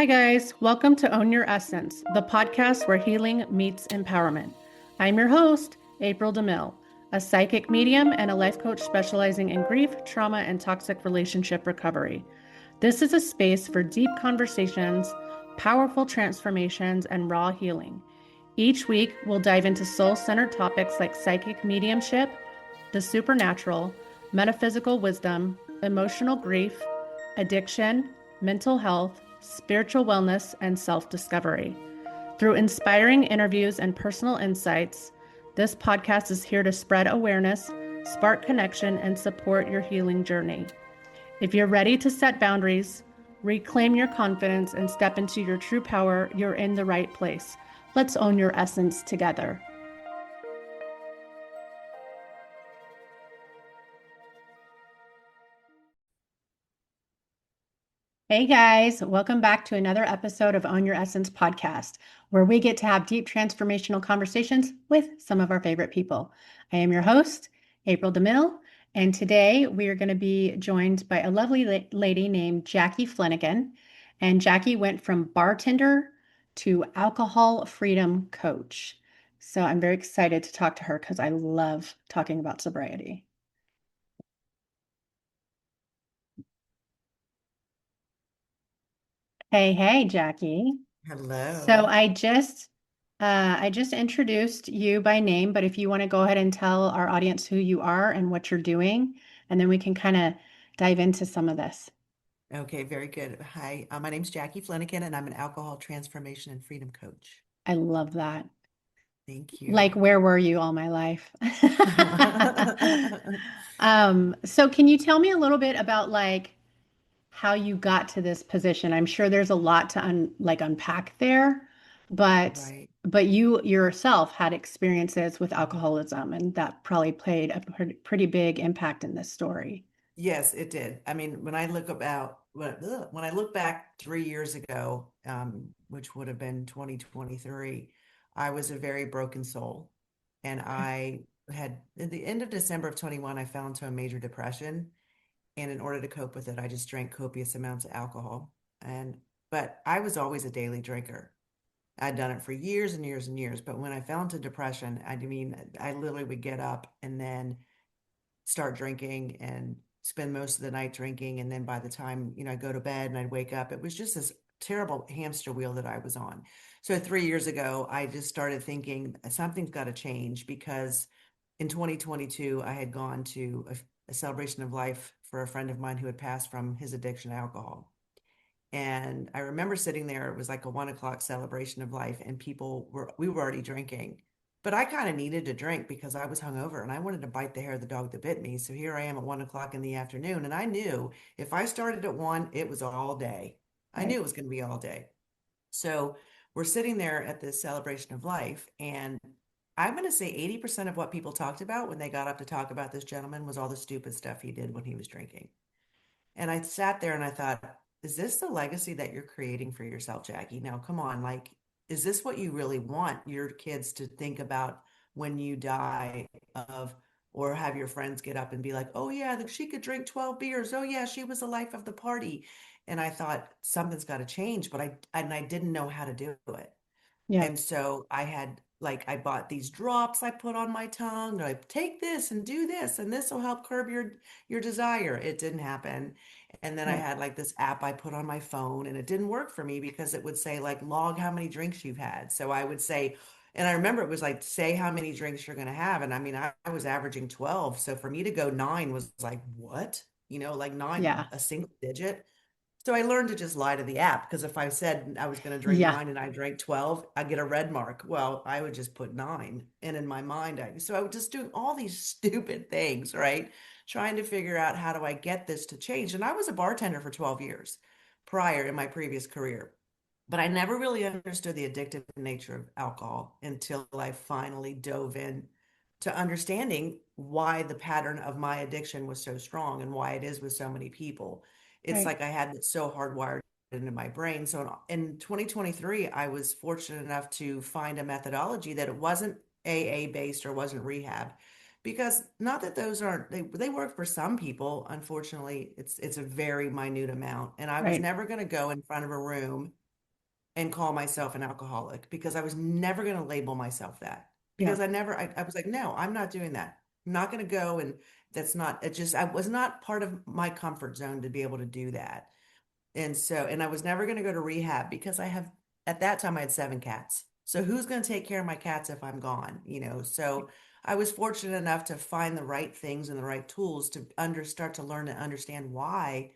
Hi, guys. Welcome to Own Your Essence, the podcast where healing meets empowerment. I'm your host, April DeMille, a psychic medium and a life coach specializing in grief, trauma, and toxic relationship recovery. This is a space for deep conversations, powerful transformations, and raw healing. Each week, we'll dive into soul centered topics like psychic mediumship, the supernatural, metaphysical wisdom, emotional grief, addiction, mental health, spiritual wellness, and self discovery. Through inspiring interviews and personal insights, this podcast is here to spread awareness, spark connection, and support your healing journey. If you're ready to set boundaries, reclaim your confidence, and step into your true power, you're in the right place. Let's own your essence together. Hey guys, welcome back to another episode of Own Your Essence podcast, where we get to have deep transformational conversations with some of our favorite people. I am your host, April DeMille, and today we are going to be joined by a lovely lady named Jacki Fleniken. And Jacki went from bartender to alcohol freedom coach. So I'm very excited to talk to her because I love talking about sobriety. Hey, Jacki. So Hello. I just introduced you by name, but if you want to go ahead and tell our audience who you are and what you're doing, and then we can kind of dive into some of this. Okay, very good. Hi, my name's Jacki Fleniken, and I'm an alcohol transformation and freedom coach. I love that. Thank Like, you. where were you all my life? So can you tell me a little bit about like how you got to this position? I'm sure there's a lot to unpack there, but Right. but you yourself had experiences with alcoholism, and that probably played a pretty big impact in this story. Yes, it did. I mean, when I look back 3 years ago, which would have been 2023, I was a very broken soul, and Okay. I had at the end of December of 21, I fell into a major depression. And in order to cope with it, I just drank copious amounts of alcohol. And but I was always a daily drinker. I'd done it for years and years and years. But when I fell into depression, I mean, I literally would get up and then start drinking and spend most of the night drinking. And then by the time, I go to bed and I'd wake up, it was just this terrible hamster wheel that I was on. So 3 years ago, I just started thinking something's got to change because in 2022, I had gone to a celebration of life for a friend of mine who had passed from his addiction to alcohol. And I remember sitting there, it was like a 1 o'clock celebration of life, and we were already drinking. But I kind of needed to drink because I was hungover and I wanted to bite the hair of the dog that bit me. So here I am at 1 o'clock in the afternoon. And I knew if I started at one, it was all day. I knew Right. it was going to be all day. So we're sitting there at this celebration of life. And I'm going to say 80% of what people talked about when they got up to talk about this gentleman was all the stupid stuff he did when he was drinking. And I sat there and I thought, is this the legacy that you're creating for yourself, Jacki? Now, come on, like, is this what you really want your kids to think about when you die of, or have your friends get up and be like, oh, yeah, she could drink 12 beers. Oh, yeah, she was the life of the party. And I thought something's got to change, but I didn't know how to do it. Yeah. And so I bought these drops I put on my tongue. Like, take this and do this, and this will help curb your desire. It didn't happen. And then I Right. had like this app I put on my phone, and it didn't work for me because it would say like log how many drinks you've had. So I would say, and I remember it was like say how many drinks you're gonna have. And I mean, I was averaging 12. So for me to go nine was like, what? Like nine, Yeah. a single digit. So I learned to just lie to the app because if I said I was going to drink Yeah. nine and I drank 12, I get a red mark. Well, I would just put nine. And in my mind, so I would just do all these stupid things, right? Trying to figure out how do I get this to change. And I was a bartender for 12 years prior in my previous career, but I never really understood the addictive nature of alcohol until I finally dove in to understanding why the pattern of my addiction was so strong and why it is with so many people. It's Right. like I had it so hardwired into my brain. So in 2023, I was fortunate enough to find a methodology that it wasn't AA based or wasn't rehab. Because not that those aren't they work for some people. Unfortunately, it's a very minute amount. And I was Right. never going to go in front of a room and call myself an alcoholic because I was never going to label myself that Yeah. because I was like, no, I'm not doing that. I'm not going to go. And that's not, it just, I was not part of my comfort zone to be able to do that. And so, and I was never going to go to rehab because at that time, I had 7 cats. So who's going to take care of my cats if I'm gone? So I was fortunate enough to find the right things and the right tools to start to learn and understand why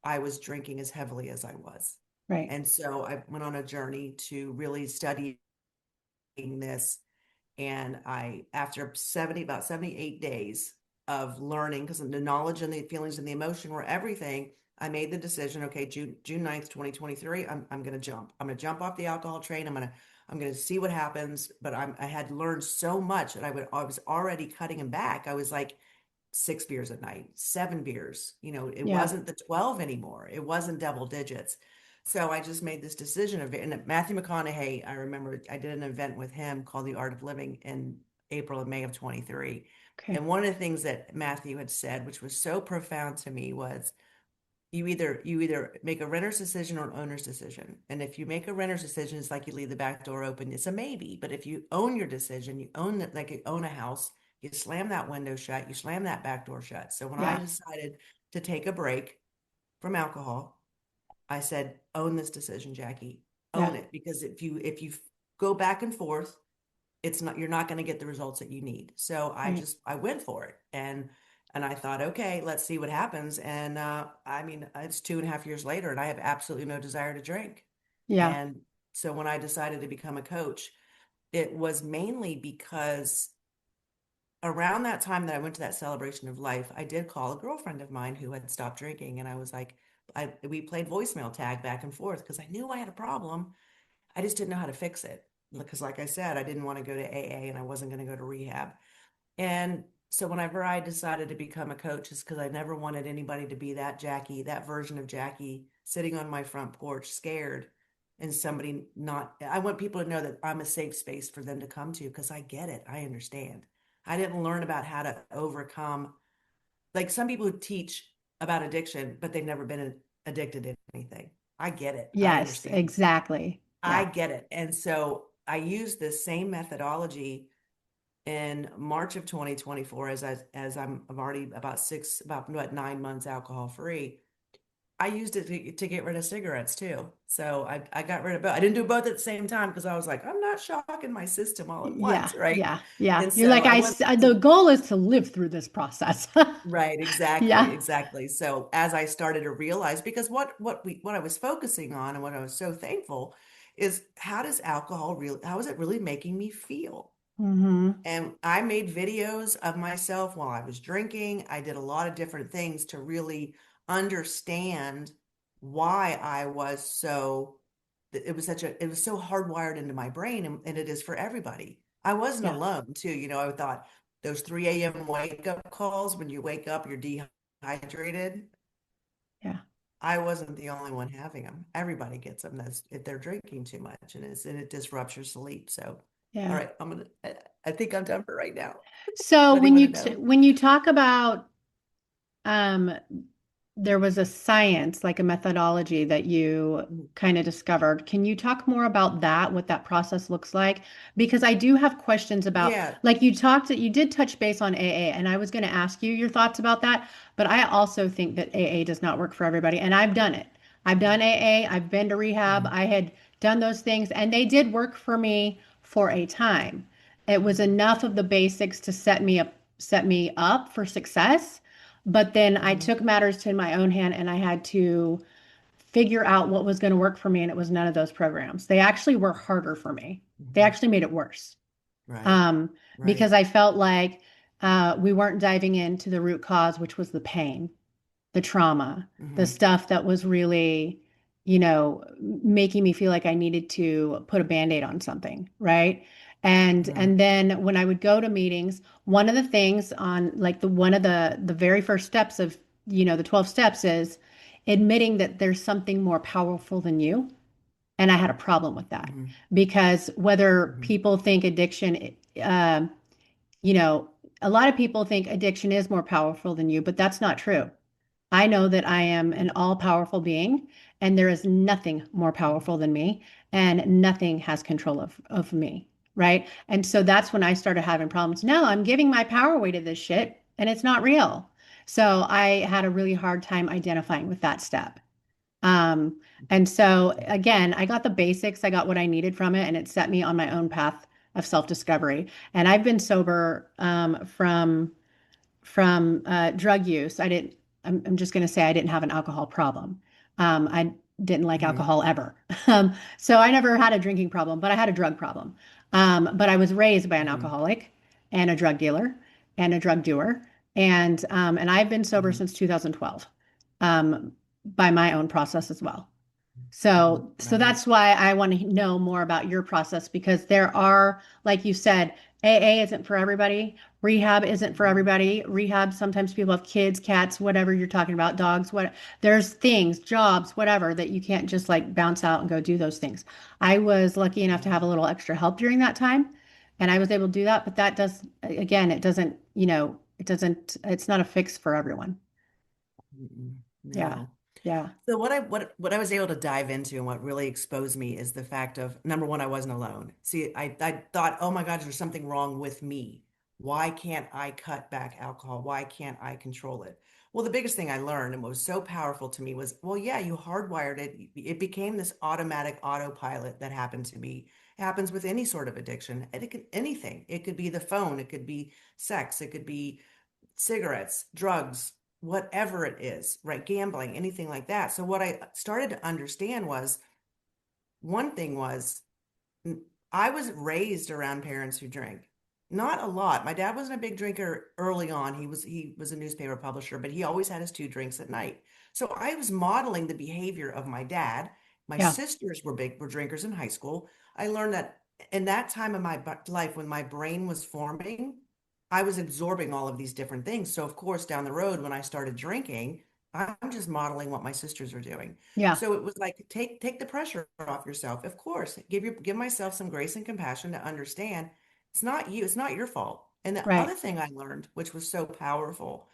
I was drinking as heavily as I was. Right. And so I went on a journey to really studying this. And after about 78 days of learning, because the knowledge and the feelings and the emotion were everything, I made the decision, okay, June 9th, 2023, I'm going to jump. I'm going to jump off the alcohol train. I'm going to see what happens. But I had learned so much that I was already cutting them back. I was like 6 beers at night, 7 beers. It Yeah. wasn't the 12 anymore. It wasn't double digits. So I just made this decision of it. And Matthew McConaughey, I remember I did an event with him called The Art of Living in April and May of 23. Okay. And one of the things that Matthew had said, which was so profound to me, was you either make a renter's decision or an owner's decision. And if you make a renter's decision, it's like you leave the back door open. It's a maybe. But if you own your decision, you own it like you own a house, you slam that window shut, you slam that back door shut. So when I Yeah. decided to take a break from alcohol, I said, own this decision, Jackie. Yeah. Own it. Because if you go back and forth, you're not going to get the results that you need. So Right. I went for it. And I thought, okay, let's see what happens. And I mean, it's 2.5 years later, and I have absolutely no desire to drink. Yeah. And so when I decided to become a coach, it was mainly because around that time that I went to that celebration of life, I did call a girlfriend of mine who had stopped drinking. And I was like, we played voicemail tag back and forth because I knew I had a problem. I just didn't know how to fix it. Because, like I said, I didn't want to go to AA and I wasn't going to go to rehab. And so, whenever I decided to become a coach, is because I never wanted anybody to be that Jackie, that version of Jackie sitting on my front porch, scared, and somebody not. I want people to know that I'm a safe space for them to come to because I get it. I understand. I didn't learn about how to overcome, like some people who teach about addiction, but they've never been addicted to anything. I get it. I Yes, understand. exactly. I Yeah. get it. And so I use this same methodology in March of 2024 I'm already about what 9 months alcohol free. I used it to get rid of cigarettes too. So I got rid of both. I didn't do both at the same time because I was like, I'm not shocking my system all at Yeah. once, right? Yeah. Yeah. And You're so like, I want the to. goal is to live through this process. Right, exactly, Yeah. exactly. So as I started to realize, because what I was focusing on and what I was so thankful is how is it really making me feel? Hmm. And I made videos of myself while I was drinking. I did a lot of different things to really understand why I was so, it was so hardwired into my brain, and it is for everybody. I wasn't Yeah. alone too. I thought those 3 a.m. wake up calls when you wake up, you're dehydrated. Yeah. I wasn't the only one having them. Everybody gets them. That's if they're drinking too much, and it disrupts your sleep. So, all Yeah. right, I think I'm done for right now. So What do you want to know? when you talk about um there was a science, like a methodology that you Mhm. kind of discovered. Can you talk more about that, what that process looks like? Because I do have questions about, Yeah. like you did touch base on AA, and I was going to ask you your thoughts about that, but I also think that AA does not work for everybody, and I've done it. I've done AA, I've been to rehab, Mhm. I had done those things, and they did work for me for a time. It was Mhm. enough of the basics to set me up for success, but then I Mhm. took matters to my own hand and I had to figure out what was going to work for me. And it was none of those programs. They actually were harder for me. They Mhm. actually made it worse, Right. um, Right. because I felt like we weren't diving into the root cause, which was the pain, the trauma, the Mhm. stuff that was really, making me feel like I needed to put a band-aid on something, right? Mhm. And then when I would go to meetings, one of the things on like the very first steps of, the 12 steps is admitting that there's something more powerful than you. And I had a problem with that Mhm. because whether Mhm. people think addiction, um, you know, a lot of people think addiction is more powerful than you, but that's not true. I know that I am an all-powerful being, and there is nothing more powerful than me, and nothing has control of me, right? And so that's when I started having problems. No, I'm giving my power away to this shit, and it's not real. So I had a really hard time identifying with that step. Um, and so again, I got the basics, I got what I needed from it, and it set me on my own path of self-discovery. And I've been sober from drug use. I'm just going to say I didn't have an alcohol problem. I didn't like Mm-hmm. alcohol ever. So I never had a drinking problem, but I had a drug problem. But I was raised by an Mm-hmm. alcoholic and a drug dealer and a drug doer. And I've been sober Mm-hmm. since 2012, by my own process as well. Mm-hmm. So Right. that's why I want to know more about your process because there are, like you said, AA isn't for everybody. Rehab isn't for Mm-hmm. everybody. Rehab, sometimes people have kids, cats, whatever you're talking about, dogs, what there's things, jobs, whatever that you can't just like bounce out and go do those things. I was lucky enough to have a little extra help during that time and I was able to do that, but that does again, it doesn't, it's not a fix for everyone. Mm-mm. Yeah. No. Yeah. So what I was able to dive into and what really exposed me is the fact of number one, I wasn't alone. See, I thought, oh my God, there's something wrong with me. Why can't I cut back alcohol? Why can't I control it? Well, the biggest thing I learned and what was so powerful to me was, well, yeah, you hardwired it. It became this automatic autopilot that happened to me. It happens with any sort of addiction. And it could anything. It could be the phone, it could be sex, it could be cigarettes, drugs, whatever it is, right? Gambling, anything like that. So what I started to understand was one thing was I was raised around parents who drank. Not a lot. My dad wasn't a big drinker early on. He was a newspaper publisher, but he always had his 2 drinks at night. So I was modeling the behavior of my dad. My Yeah. sisters were drinkers in high school. I learned that in that time of my life when my brain was forming, I was absorbing all of these different things. So of course, down the road when I started drinking, I'm just modeling what my sisters are doing. Yeah. So it was like take the pressure off yourself. Of course, give myself some grace and compassion to understand it's not you, it's not your fault. And the Right. other thing I learned, which was so powerful,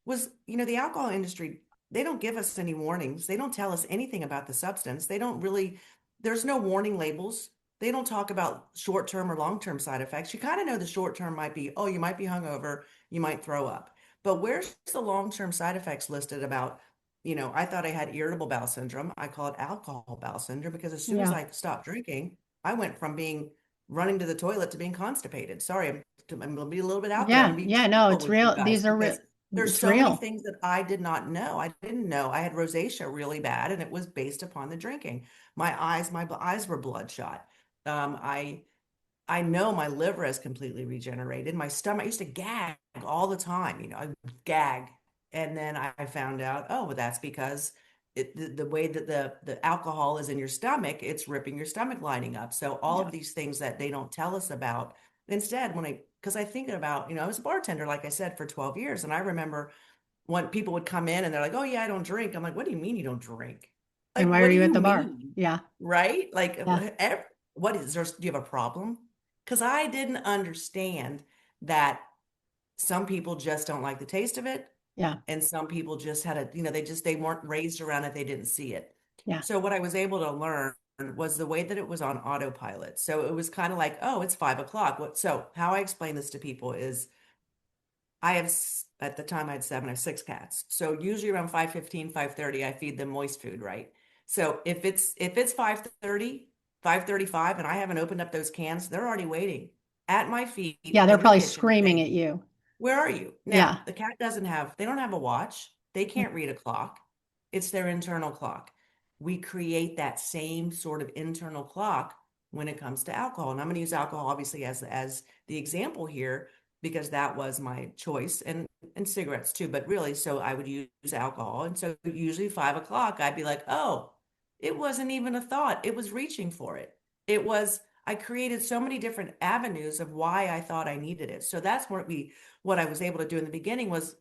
was, the alcohol industry, they don't give us any warnings. They don't tell us anything about the substance. They don't really, there's no warning labels. They don't talk about short-term or long-term side effects. You kind of know the short term might be, oh, you might be hungover, you might throw up. But where's the long-term side effects listed about, I thought I had irritable bowel syndrome. I call it alcohol bowel syndrome because as soon as Yeah. I stopped drinking, I went from being running to the toilet to being constipated. Sorry, I'm going to be a little bit out there. I'm Yeah. going to be Yeah. No, truthful it's with you real. guys These are real. because there's It's so many real. things that I did not know. I didn't know. I had rosacea really bad, and it was based upon the drinking. My eyes were bloodshot. I know my liver has completely regenerated. My stomach, I used to gag all the time, I would gag. And then I found out, oh, well, that's because the way that the alcohol is in your stomach, it's ripping your stomach lining up. So all of Yeah. these things that they don't tell us about. Instead, because I think about, I was a bartender, like I said, for 12 years. And I remember when people would come in and they're like, oh, yeah, I don't drink. I'm like, what do you mean you don't drink? And Like, why what are do you at you the bar? mean? Yeah. Right? Like, Yeah. what is there? Do you have a problem? Because I didn't understand that some people just don't like the taste of it. Yeah. And some people just had they weren't raised around it. They didn't see it. Yeah. So what I was able to learn was the way that it was on autopilot. So it was kind of like, oh, it's 5 o'clock. So how I explain this to people is at the time I had seven, I have 6 cats. So usually around 5:15, 5:30, I feed them moist food, right? So if it's 5:30, 5:35, and I haven't opened up those cans, they're already waiting at my feet Yeah. They're in the probably kitchen screaming saying, at you. where are you? Now, Yeah. the cat they don't have a watch. They can't read a clock. It's their internal clock. We create that same sort of internal clock when it comes to alcohol. And I'm going to use alcohol obviously as the example here because that was my choice and cigarettes too. But really, so I would use alcohol. And so usually 5 o'clock, I'd be like, oh, it wasn't even a thought. It was reaching for it. I created so many different avenues of why I thought I needed it. So that's what I was able to do in the beginning was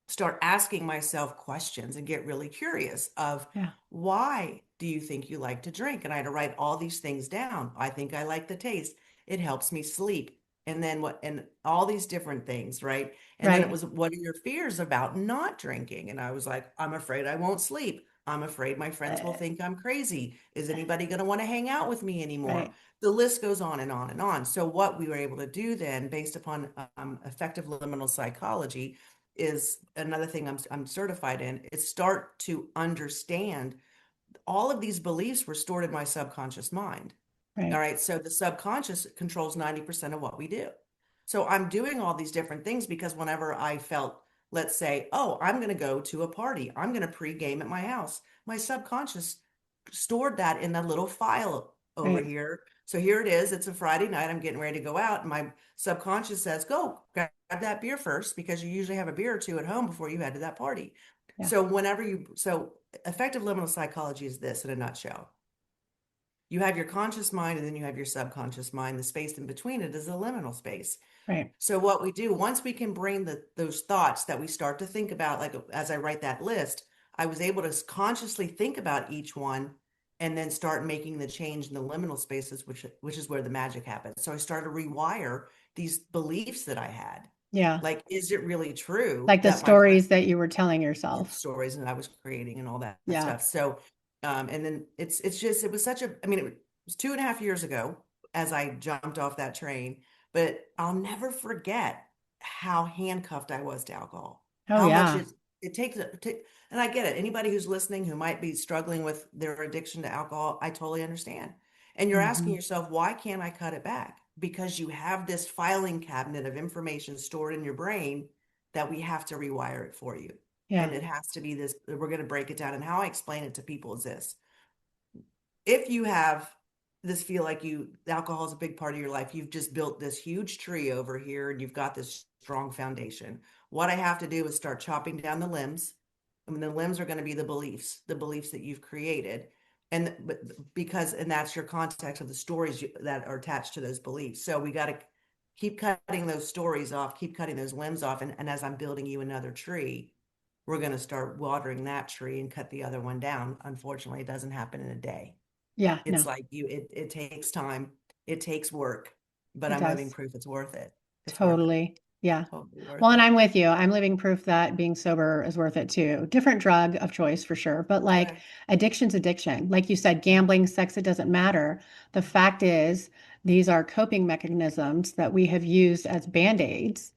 start asking myself questions and get really curious of Yeah. why do you think you like to drink? And I had to write all these things down. I think I like the taste. It helps me sleep. and then what, and all these different things, right? And then it Right. was, what are your fears about not drinking? And I was like, I'm afraid I won't sleep. I'm afraid my friends will Uh, think I'm crazy. Is anybody going to want to hang out with me anymore? right. The list goes on and on and on. So what we were able to do then, based upon effective liminal psychology, is another thing I'm certified in, is start to understand all of these beliefs were stored in my subconscious mind. All Right. right. So the subconscious controls 90% of what we do. So I'm doing all these different things because whenever I felt, let's say, oh, I'm going to go to a party, I'm going to pregame at my house, my subconscious stored that in a little file over Right. here. So here it is. It's a Friday night. I'm getting ready to go out. And my subconscious says, go grab that beer first because you usually have a beer or two at home before you head to that party. Yeah. So effective liminal psychology is this in a nutshell. You have your conscious mind and then you have your subconscious mind. The space in between it is a liminal space. Right. So what we do, once we can bring those thoughts that we start to think about, like as I write that list, I was able to consciously think about each one and then start making the change in the liminal spaces, which is where the magic happens. So I started to rewire these beliefs that I had. Yeah. Like, is it really true Like the that my friend stories that you were telling yourself. stories and I was creating and all that Yeah. stuff? So, and then it's just, it was such a, I mean, it was 2.5 years ago as I jumped off that train, but I'll never forget how handcuffed I was to alcohol, Oh, how much yeah. it takes, and I get it. Anybody who's listening who might be struggling with their addiction to alcohol, I totally understand. And you're asking Hmm. yourself, why can't I cut it back? Because you have this filing cabinet of information stored in your brain that we have to rewire it for you. Yeah. And it has to be this, we're going to break it down. And how I explain it to people is this: if you have this, feel like alcohol is a big part of your life, you've just built this huge tree over here and you've got this strong foundation. What I have to do is start chopping down the limbs. I mean, the limbs are going to be the beliefs that you've created. And and that's your context of the stories that are attached to those beliefs. So we got to keep cutting those stories off, keep cutting those limbs off. And as I'm building you another tree, we're going to start watering that tree and cut the other one down. Unfortunately, it doesn't happen in a day. Yeah. It's No, like it takes time, it takes work, but it I'm living does. proof it's worth it. It's worth it. Totally. Yeah. Totally Well, worth and it. I'm with you. I'm living proof that being sober is worth it too. Different drug of choice for sure. But like Correct. addiction's addiction. Like you said, gambling, sex, it doesn't matter. The fact is, these are coping mechanisms that we have used as band-aids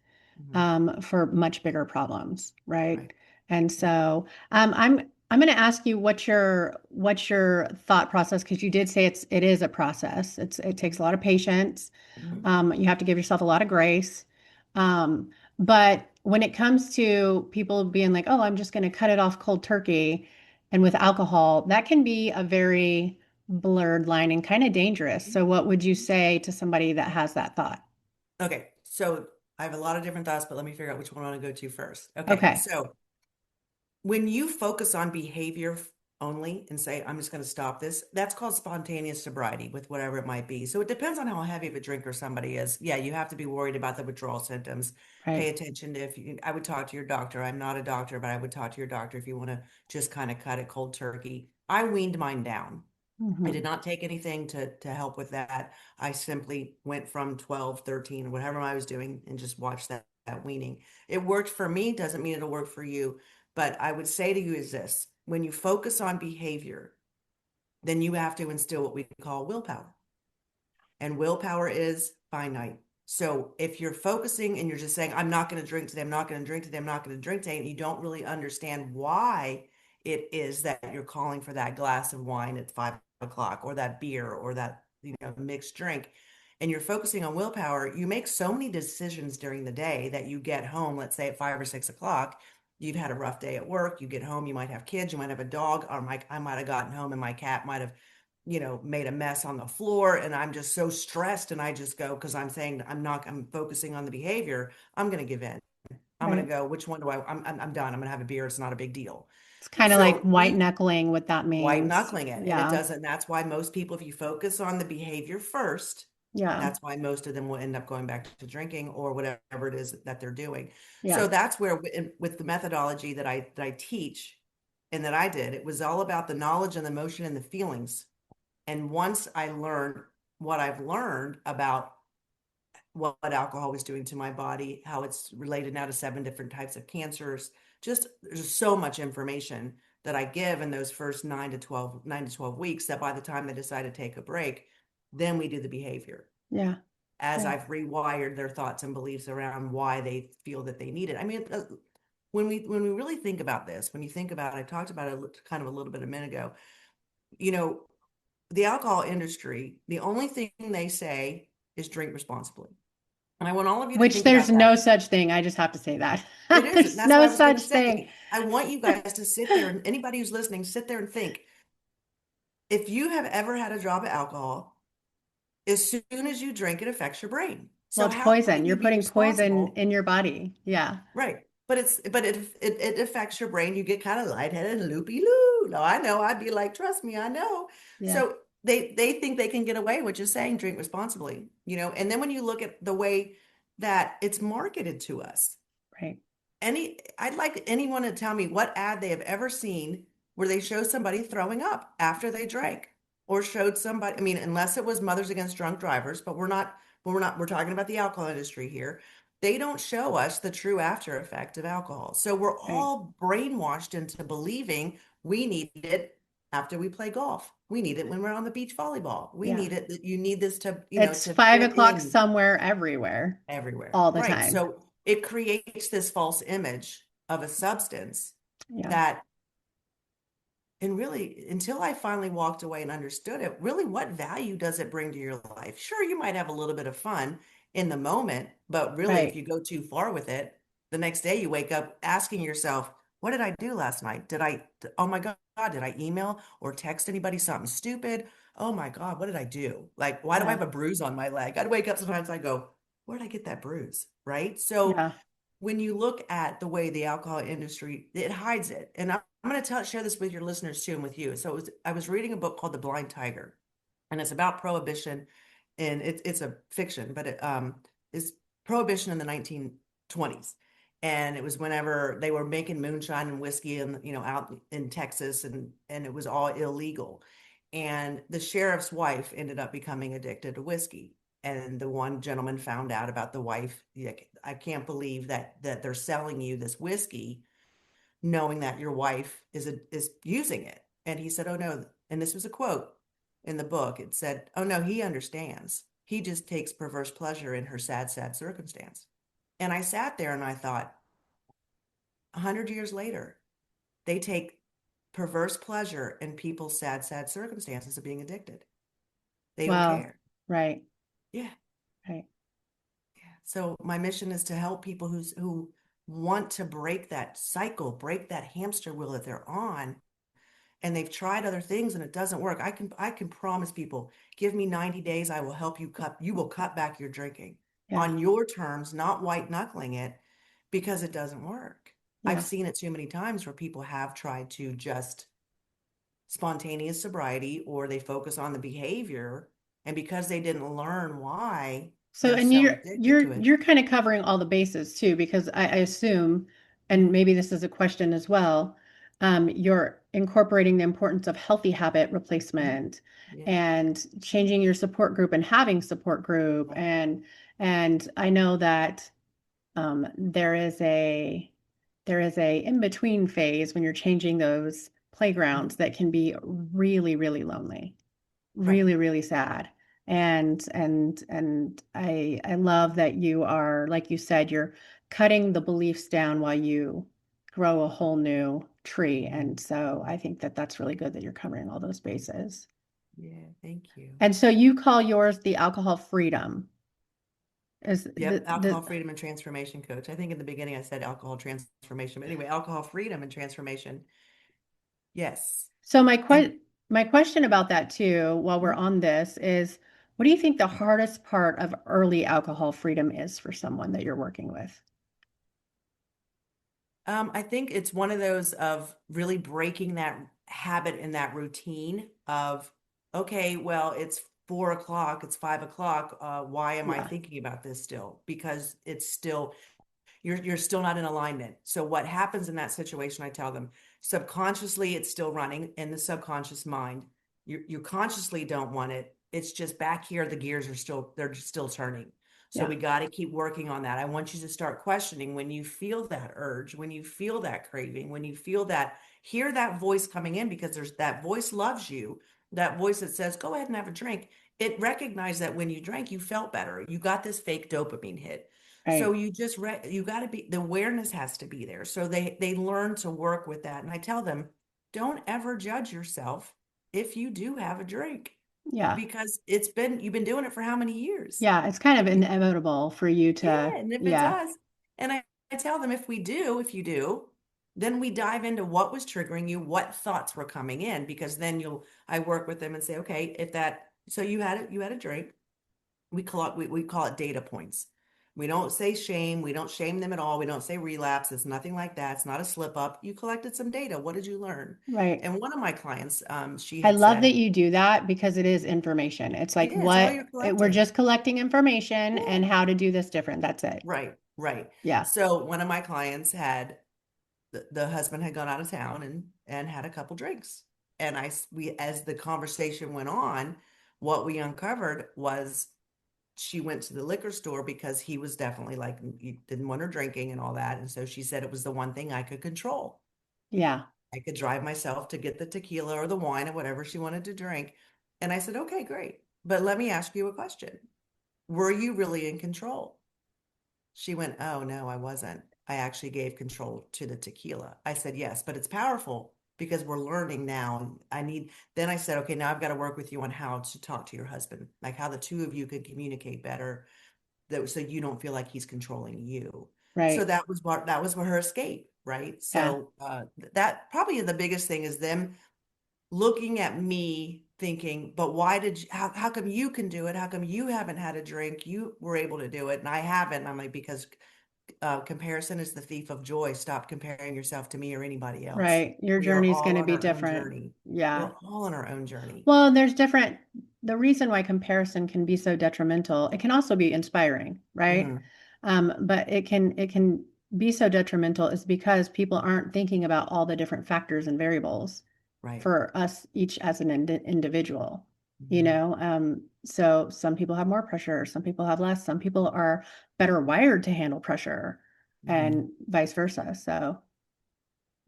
Mhm. for much bigger problems, right? Right. And Yep. so I'm going to ask you what's your thought process because you did say it is a process. It takes a lot of patience. Mhm. You have to give yourself a lot of grace. But when it comes to people being like, oh, I'm just going to cut it off cold turkey, and with alcohol, that can be a very blurred line and kind of dangerous. So, what would you say to somebody that has that thought? Okay, so I have a lot of different thoughts, but let me figure out which one I want to go to first. Okay, Okay, so when you focus on behavior only and say, I'm just going to stop this, that's called spontaneous sobriety with whatever it might be. So it depends on how heavy of a drinker somebody is. Yeah, you have to be worried about the withdrawal symptoms. Pay right. attention to, I would talk to your doctor. I'm not a doctor, but I would talk to your doctor if you want to just kind of cut it cold turkey. I weaned mine down. I did Hmm. not take anything to help with that. I simply went from 12, 13, whatever I was doing and just watched that weaning. It worked for me, doesn't mean it'll work for you. But I would say to you is this: when you focus on behavior, then you have to instill what we call willpower. And willpower is finite. So if you're focusing and you're just saying, I'm not going to drink today, I'm not going to drink today, I'm not going to drink today, and you don't really understand why it is that you're calling for that glass of wine at 5 o'clock or that beer or that, mixed drink, and you're focusing on willpower, you make so many decisions during the day that you get home, let's say at 5 or 6 o'clock, you've had a rough day at work, you get home, you might have kids, you might have a dog, or I might have gotten home and my cat might have made a mess on the floor and I'm just so stressed and I just go because I'm saying I'm focusing on the behavior. I'm going to give in. I'm going to Right. go, which one do I'm done. I'm going to have a beer. It's not a big deal. It's kind of like So white knuckling what that white means. knuckling it. And it Yeah. doesn't, that's why most people, if you focus on the behavior first, Yeah. that's why most of them will end up going back to drinking or whatever it is that they're doing. So Yeah. that's where with the methodology that I teach and that I did, it was all about the knowledge and the emotion and the feelings. And once I learned what I've learned about what alcohol was doing to my body, how it's related now to 7 different types of cancers. Just there's so much information that I give in those first 9 to 12 weeks that by the time they decide to take a break, then we do the behavior Yeah. as Yeah. I've rewired their thoughts and beliefs around why they feel that they need it. I mean, when we really think about this, when you think about it, I talked about it kind of a little bit a minute ago, you know, the alcohol industry, the only thing they say is drink responsibly. And I want all of you to Which think there's about that. no such thing. I just have to say that. It isn't. There's That's what no I was going such to thing. say. I want you guys to sit there and anybody who's listening, sit there and think. If you have ever had a drop of alcohol, as soon as you drink, it affects your brain. Well, So it's how poison. can You're you be putting poison responsible? in your body. Yeah. Right. But it affects your brain. You get kind of lightheaded and loopy loo. No, I know. I'd be like, trust me, I know. Yeah. So they think they can get away with just saying drink responsibly, and then when you look at the way that it's marketed to us, Right. I'd like anyone to tell me what ad they have ever seen where they show somebody throwing up after they drank or showed somebody, I mean, unless it was Mothers Against Drunk Drivers, but we're talking about the alcohol industry here. They don't show us the true after effect of alcohol. So we're Right. all brainwashed into believing we need it after we play golf. We need it when we're on the beach volleyball. We Yeah. need it that you need this It's to 5 o'clock fit in somewhere, everywhere, everywhere. all the Right. time. So it creates this false image of a substance Yeah. that, and really, until I finally walked away and understood it, really, what value does it bring to your life? Sure, you might have a little bit of fun in the moment, but really, if Right. you go too far with it, the next day you wake up asking yourself, what did I do last night? Oh my God, did I email or text anybody something stupid? Oh my God, what did I do? Like, why do I Yeah. have a bruise on my leg? I'd wake up sometimes, I go, where did I get that bruise? Right. So Yeah. when you look at the way the alcohol industry, it hides it. And I'm going to share this with your listeners too and with you. So I was reading a book called The Blind Tiger, and it's about prohibition, and it's a fiction, but it is prohibition in the 1920s. And it was whenever they were making moonshine and whiskey and out in Texas, and it was all illegal. And the sheriff's wife ended up becoming addicted to whiskey. And the one gentleman found out about the wife. Like, I can't believe that they're selling you this whiskey, knowing that your wife is using it. And he said, "Oh no." And this was a quote in the book. It said, "Oh no, he understands. He just takes perverse pleasure in her sad, sad circumstance." And I sat there and I thought, 100 years later, they take perverse pleasure in people's sad, sad circumstances of being addicted. They don't Well, care. right. Yeah. Right. So my mission is to help people who want to break that cycle, break that hamster wheel that they're on, and they've tried other things and it doesn't work. I can promise people, give me 90 days, I will help you will cut back your drinking Yeah. on your terms, not white knuckling it because it doesn't work. I've Yeah. seen it too many times where people have tried to just spontaneous sobriety or they focus on the behavior, and because they didn't learn why So, they're and so you're addicted you're to it. you're kind of covering all the bases too, because I assume, and Mhm. maybe this is a question as well, you're incorporating the importance of healthy habit Mhm. replacement Yeah. and changing your support group and having support group. Right. And I know that there is a in between phase when you're changing those Mhm. playgrounds that can be really, really lonely, Right. really, really sad. And I love that you are, like you said, you're cutting the beliefs down while you grow a whole new tree. Mhm. And so I think that that's really good that you're covering all those bases. Yeah. Thank you. And so you call yours the alcohol freedom. Is Yep. the Alcohol freedom and transformation coach. I think in the beginning I said alcohol transformation, but anyway, alcohol freedom and transformation. Yes. So And my question about that too, while we're mhm. on this, is what do you think the hardest part of early alcohol freedom is for someone that you're working with? I think it's one of those of really breaking that habit and that routine of, okay, well, it's 4 o'clock, it's 5 o'clock. Why am I Yeah. thinking about this still? Because it's still you're still not in alignment. So what happens in that situation, I tell them, subconsciously it's still running in the subconscious mind. You consciously don't want it. It's just back here, the gears are still they're just still turning. So Yeah. we got to keep working on that. I want you to start questioning when you feel that urge, when you feel that craving, when you feel that, hear that voice coming in, because there's that voice loves you. That voice that says, go ahead and have a drink. It recognized that when you drank, you felt better. You got this fake dopamine hit. So Right. you just you got to be, the awareness has to be there. So they learn to work with that. And I tell them, don't ever judge yourself if you do have a drink, Yeah. because you've been doing it for how many years? Yeah. It's kind of inevitable for you Yeah, to, and if it yeah. does, and I tell them, if you do, then we dive into what was triggering you, what thoughts were coming in, because then I work with them and say, okay, if that, so you had a drink, we call it data points. We don't say shame, we don't shame them at all. We don't say relapse. It's nothing like that. It's not a slip up. You collected some data. What did you learn? Right. And one of my clients, she I had love that said, you do that because it is information. It's like yeah, it's all you're we're collecting. just collecting information Yeah. and how to do this different. That's it. Right, right. Yeah. So one of my clients had the husband had gone out of town and had a couple drinks. And we, as the conversation went on, what we uncovered was she went to the liquor store because he was definitely like, he didn't want her drinking and all that. And so she said it was the one thing I could control. Yeah. I could drive myself to get the tequila or the wine or whatever she wanted to drink. And I said, okay, great. But let me ask you a question. Were you really in control? She went, oh, no, I wasn't. I actually gave control to the tequila. I said, yes, but it's powerful because we're learning now. Then I said, okay, now I've got to work with you on how to talk to your husband, like how the two of you could communicate better, so you don't feel like he's controlling you. So Right. that was her escape, right? Yeah. So that probably the biggest thing is them looking at me thinking, but why did you, how come you can do it? How come you haven't had a drink? You were able to do it and I haven't. And I'm like, because comparison is the thief of joy. Stop comparing yourself to me or anybody else. Right. Your We are journey is going all to on be our own different. journey. Yeah. We're all on our own journey. Well, there's different, the reason why comparison can be so detrimental, it can also be inspiring, right? Hmm. But it can be so detrimental is because people aren't thinking about all the different factors and variables Right. for us each as an individual, Hmm. So some people have more pressure, some people have less, some people are better wired to handle pressure Hmm. and vice versa. So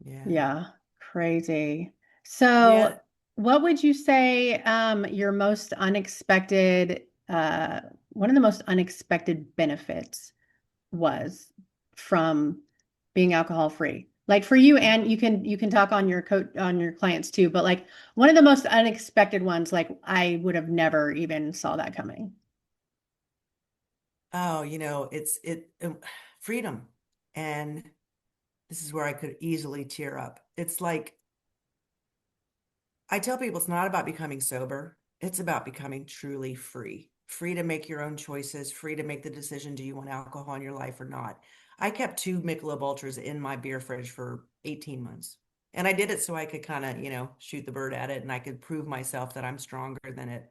Yeah. yeah, crazy. So, Yeah. what would you say your most one of the most unexpected benefits was from being alcohol free? Like for you, and you can talk on your on your clients too, but like one of the most unexpected ones, like I would have never even saw that coming. Oh, freedom. And this is where I could easily tear up. It's like I tell people it's not about becoming sober. It's about becoming truly free. Free to make your own choices, free to make the decision, do you want alcohol in your life or not? I kept two Michelob Ultras in my beer fridge for 18 months. And I did it so I could kind of, shoot the bird at it and I could prove myself that I'm stronger than it.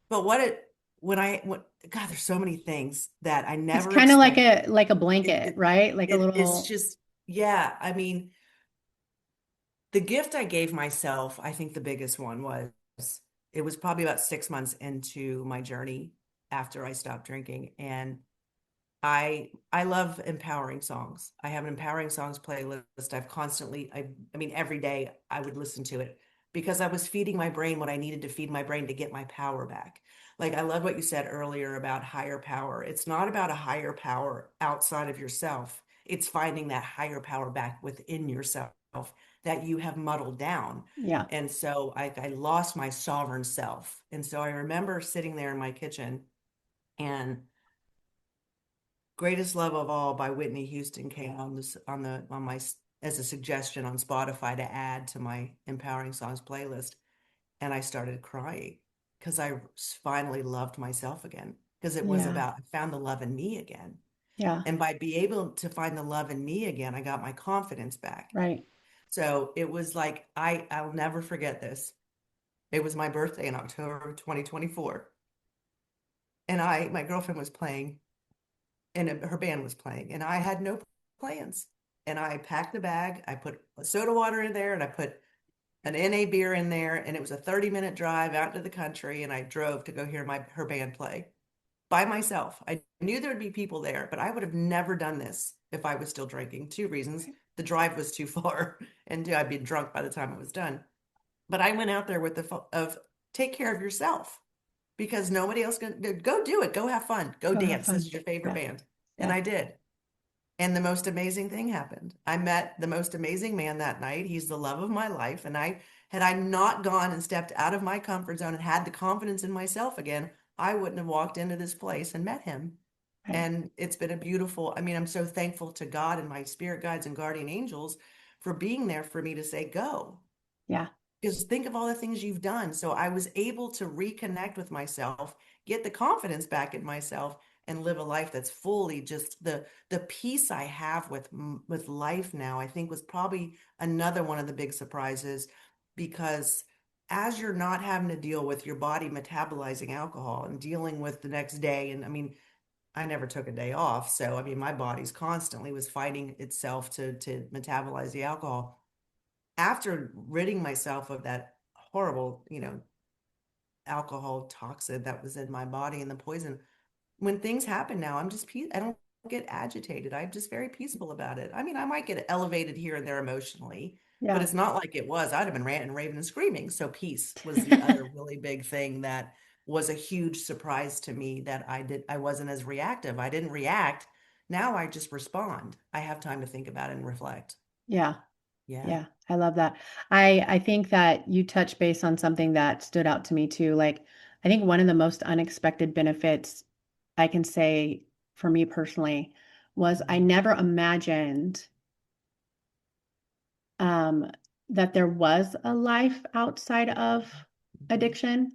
But God, there's so many things that I It's never kind of expect. like a It, blanket, it, right? Like a it's little, just, yeah. I mean, the gift I gave myself, I think the biggest one was it was probably about 6 months into my journey after I stopped drinking. And I love empowering songs. I have an empowering songs playlist. I mean, every day I would listen to it because I was feeding my brain what I needed to feed my brain to get my power back. Like I love what you said earlier about higher power. It's not about a higher power outside of yourself. It's finding that higher power back within yourself that you have muddled down. yeah, And so I lost my sovereign self. And so I remember sitting there in my kitchen and Greatest Love of All by Whitney Houston came on this on my as a suggestion on Spotify to add to my empowering songs playlist, and I started crying because I finally loved myself again, because it was yeah, about I found the love in me again. yeah, And by being able to find the love in me again, I got my confidence back. right. So it was like I'll never forget this. It was my birthday in October of 2024, and my girlfriend was playing and her band was playing, and I had no plans. And I packed a bag, I put soda water in there, and I put an NA beer in there, and it was a 30-minute drive out to the country, and I drove to go hear her band play. by myself. I knew there would be people there, but I would have never done this if I was still drinking. Two reasons. The drive was too far, and I'd be drunk by the time it was done. But I went out there with of take care of yourself because nobody else can go do it. Go have fun. Go Go have dance. This fun. is your favorite Yeah. band. And Yeah. I did. And the most amazing thing happened. I met the most amazing man that night. He's the love of my life. And had I not gone and stepped out of my comfort zone and had the confidence in myself again, I wouldn't have walked into this place and met him. Right. And it's been a beautiful, I mean, I'm so thankful to God and my spirit guides and guardian angels for being there for me to say, go. Yeah. Because think of all the things you've done. So I was able to reconnect with myself, get the confidence back in myself, and live a life that's fully just the peace I have with life now. I think was probably another one of the big surprises because as you're not having to deal with your body metabolizing alcohol and dealing with the next day, and I mean, I never took a day off, so I mean, my body's constantly was fighting itself to metabolize the alcohol after ridding myself of that horrible, alcohol toxin that was in my body and the poison, when things happen now, I don't get agitated. I'm just very peaceful about it. I mean, I might get elevated here and there emotionally, but Yeah. it's not like it was. I'd have been ranting, raving, and screaming. So peace was the other really big thing that was a huge surprise to me that I wasn't as reactive. I didn't react. Now I just respond. I have time to think about it and reflect. Yeah. Yeah. Yeah, I love that. I think that you touch base on something that stood out to me too. Like, I think one of the most unexpected benefits I can say for me personally was I Mhm. never imagined um, that there was a life outside of Mhm. addiction.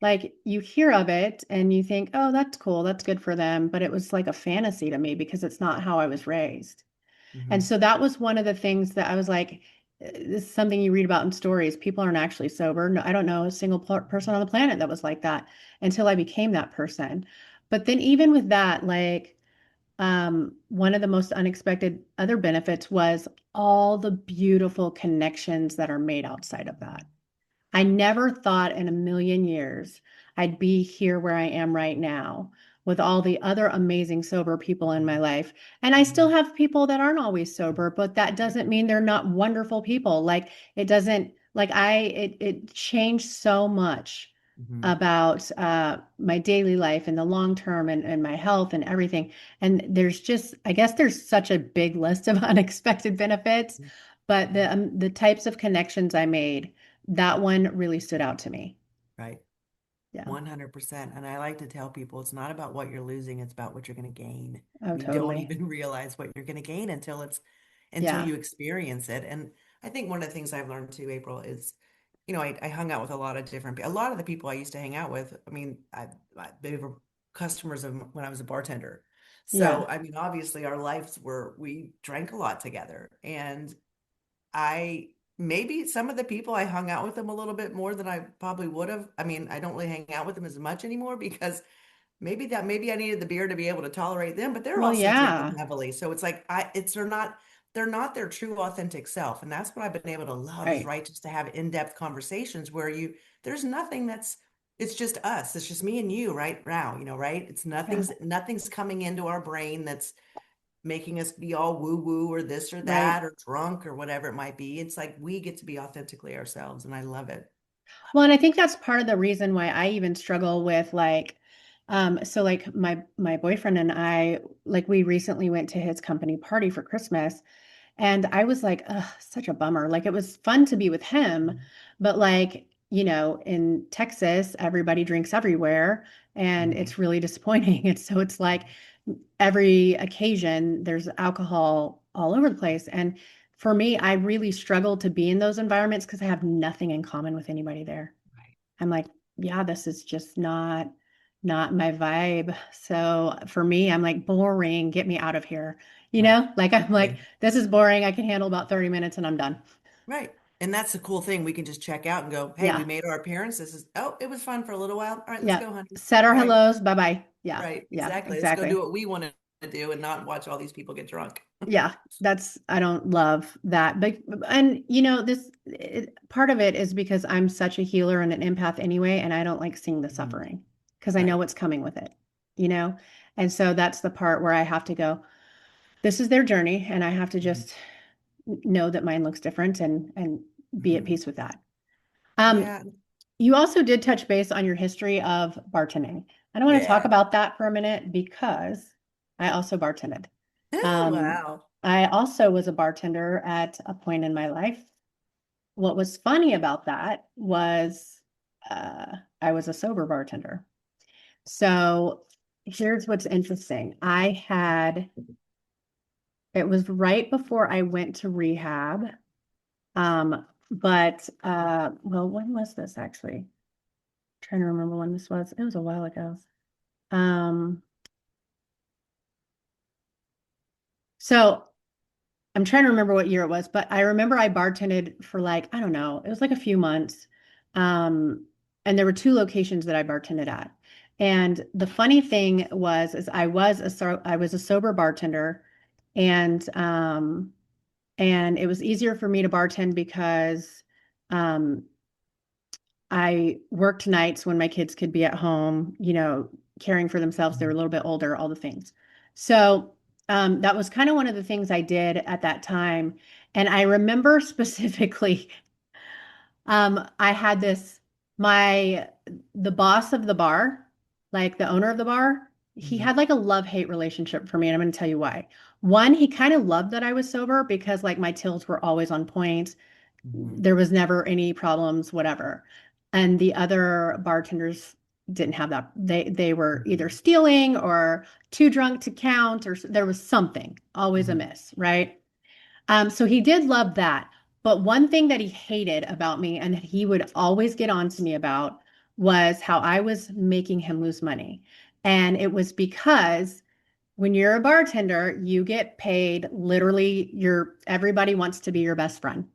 Like you hear of it and you think, oh, that's cool, that's good for them. But it was like a fantasy to me because it's not how I was raised. And Mhm. so that was one of the things that I was like, this is something you read about in stories. People aren't actually sober. No, I don't know a single person on the planet that was like that until I became that person. But then even with that, like one of the most unexpected other benefits was all the beautiful connections that are made outside of that. I never thought in a million years I'd be here where I am right now with all the other amazing sober people in my Mhm. life. And I still Mhm. have people that aren't always sober, but that Right. doesn't mean they're not wonderful people. Like it doesn't like it changed so much Mhm. about my daily life and the long term and my health and everything. And there's just, I guess there's such a big list of unexpected benefits, but Right. the types of connections I made, that one really stood out to me. Right. Yeah. 100%. And I like to tell people it's not about what you're losing, it's about what you're going to gain. Oh, You don't totally. even realize what you're going to gain until Yeah. you experience it. And I think one of the things I've learned too, April, is, I hung out with a lot of a lot of the people I used to hang out with. I mean, they were customers of when I was a bartender. Yeah. So, I mean, obviously we drank a lot together. And I maybe some of the people I hung out with them a little bit more than I probably would have. I mean, I don't really hang out with them as much anymore because maybe I needed the beer to be able to tolerate them, but they're Well, also drinking yeah. heavily. So it's like they're not their true authentic self. And that's what I've been able to love is Right. right just to have in-depth conversations where there's nothing it's just us. It's just me and you right now, right? It's Yeah. nothing's coming into our brain that's making us be all woo woo or this or Right. that or drunk or whatever it might be. It's like we get to be authentically ourselves, and I love it. Well, and I think that's part of the reason why I even struggle with like, so like my boyfriend and I, like we recently went to his company party for Christmas, and I was like, ugh, such a bummer. Like it was fun to be with him, but like, in Texas, everybody drinks everywhere, and Mm-hmm. it's really disappointing. And so it's like every occasion there's alcohol all over the place. And for me, I really struggle to be in those environments because I have nothing in common with anybody there. Right, I'm like, yeah, this is just not my vibe. So for me, I'm like boring, get me out of here. right. Like I'm like, And this is boring. I can handle about 30 minutes and I'm done. right. And that's the cool thing. We can just check out and go, hey, we Yeah. made our appearance. It was fun for a little while. All right, let's Yeah. go, honey. Said our All right. hellos. Bye-bye. Yeah. Right. Yeah, Exactly. Let's go do exactly. what we want to do and not watch all these people get drunk. Yeah, I don't love that. But, and part of it is because I'm such a healer and an empath anyway, and I don't like seeing the Mhm. suffering because I know Right. what's coming with it. you know? And so that's the part where I have to go, this is their journey, and I have to Mhm. just know that mine looks different and be at Mhm. peace with that. Um, Yeah. you also did touch base on your history of bartending. I don't want to talk Yeah. about that for a minute because I also bartended. Oh, Um, wow. I also was a bartender at a point in my life. What was funny about that was I was a sober bartender. So here's what's interesting. It was right before I went to rehab. Well, when was this actually? Trying to remember when this was. It was a while ago. Um, so I'm trying to remember what year it was, but I remember I bartended for like, I don't know, it was like a few months. Um, and there were two locations that I bartended at. And the funny thing was, is I was a sober bartender, and and it was easier for me to bartend because um, I worked nights when my kids could be at home, caring for themselves. They were a Mhm. little bit older, all the things. So that was kind of one of the things I did at that time. And I remember specifically, I had the boss of the bar, like the owner of the bar, he Mhm. had like a love-hate relationship for me. And I'm going to tell you why. One, he kind of loved that I was sober because like my tills were always on point. Mhm. There was never any problems, whatever. And the other bartenders didn't have that. They were either Mhm. stealing or too drunk to count, or there was something always Mhm. amiss, right? So he did love that. But one thing that he hated about me and that he would always get on to me about was how I was making him lose money. And it was because when you're a bartender, you get paid literally everybody wants to be your best friend.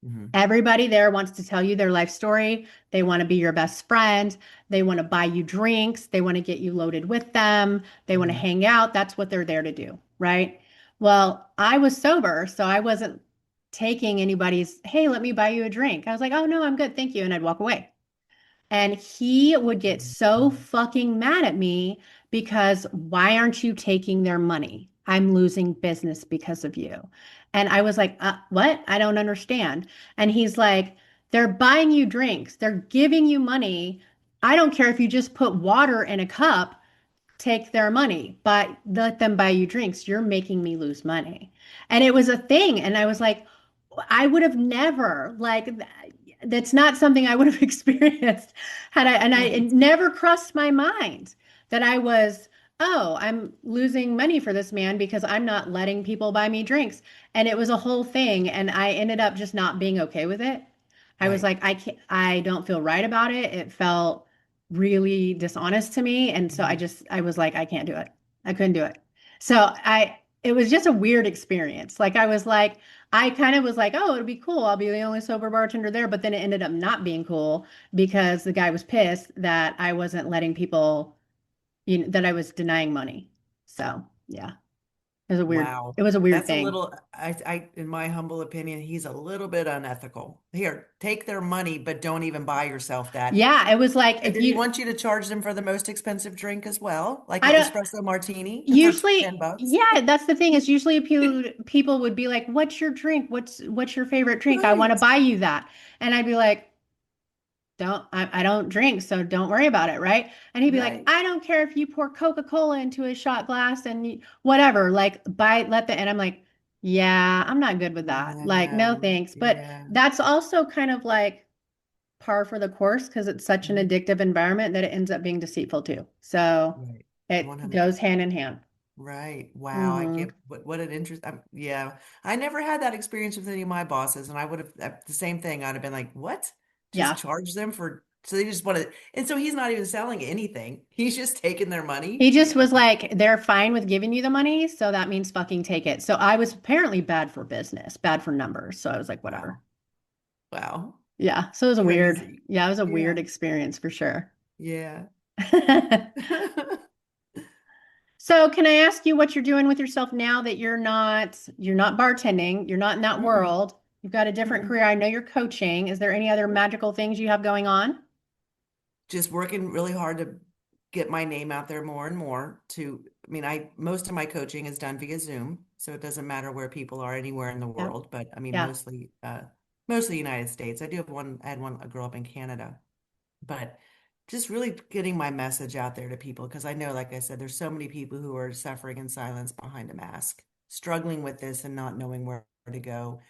Mhm. Everybody there wants to tell you their life story. They want to be your best friend. They want to buy you drinks. They want to get you loaded with them. They want to Mhm. hang out. That's what they're there to do, right? Well, I was sober, so I wasn't taking anybody's, hey, let me buy you a drink. I was like, oh, no, I'm good. Thank you. And I'd walk away. And he would get so Mhm. fucking mad at me because why aren't you taking their money? I'm losing business because of you. And I was like, what? I don't understand. And he's like, they're buying you drinks, they're giving you money. I don't care if you just put water in a cup, take their money, but let them buy you drinks. You're making me lose money. And it was a thing. And I was like, I would have never that's not something I would have experienced it Right. never crossed my mind that I'm losing money for this man because I'm not letting people buy me drinks. And it was a whole thing. And I ended up just not being okay with it. I was Right. like, I don't feel right about it. It felt really dishonest to me. And so Mhm. I was like, I can't do it. I couldn't do it. It was just a weird experience. I kind of was like, oh, it'll be cool. I'll be the only sober bartender there. But then it ended up not being cool because the guy was pissed that I wasn't letting people, that I was denying money. So yeah, Wow. it was a weird That's a thing. little, in my humble opinion, he's a little bit unethical. Here, take their money, but don't even buy yourself that. Yeah, it was like if Did he you, want you to charge them for the most expensive drink as well? Like I an don't, espresso martini for usually, 10 bucks? yeah, that's the thing is usually people would be like, what's your drink? What's your favorite drink? I want to Right. buy you that. And I'd be like, I don't drink, so don't worry about it, right? And he'd be like, Right. I don't care if you pour Coca-Cola into a shot glass and whatever, like and I'm like, yeah, I'm not good with that. Like, no No. thanks. But Yeah. that's also kind of like par for the course because it's such an Mhm. addictive environment that it ends up being deceitful too. So Right. it 100. goes hand in hand. Right. Wow. I Hmm. get what an interest. Yeah. I never had that experience with any of my bosses, and I would have the same thing. I'd have been like, what? Just Yeah. charge them for, so they just want to, and so he's not even selling anything. He's just taking their money. He just Yeah. was like, they're fine with giving you the money, so that means fucking take it. So I was apparently bad for business, bad for numbers. So I was like, whatever. Wow. Wow. Yeah. So it was Crazy. yeah, it was a weird Yeah. experience for sure. Yeah. So can I ask you what you're doing with yourself now that you're not bartending, you're not in that Mm-mm. world. You've got a different Mm-mm. career. I know you're coaching. Is there any other Yep. magical things you have going on? Just working really hard to get my name out there more and more I mean, most of my coaching is done via Zoom, so it doesn't matter where people are anywhere in the Yeah. world, but I mean, Yeah. mostly United States. I had a girl up in Canada, but just really getting my message out there to people because I know, like I said, there's so many people who are suffering in silence behind a mask, struggling with this and not knowing where to go.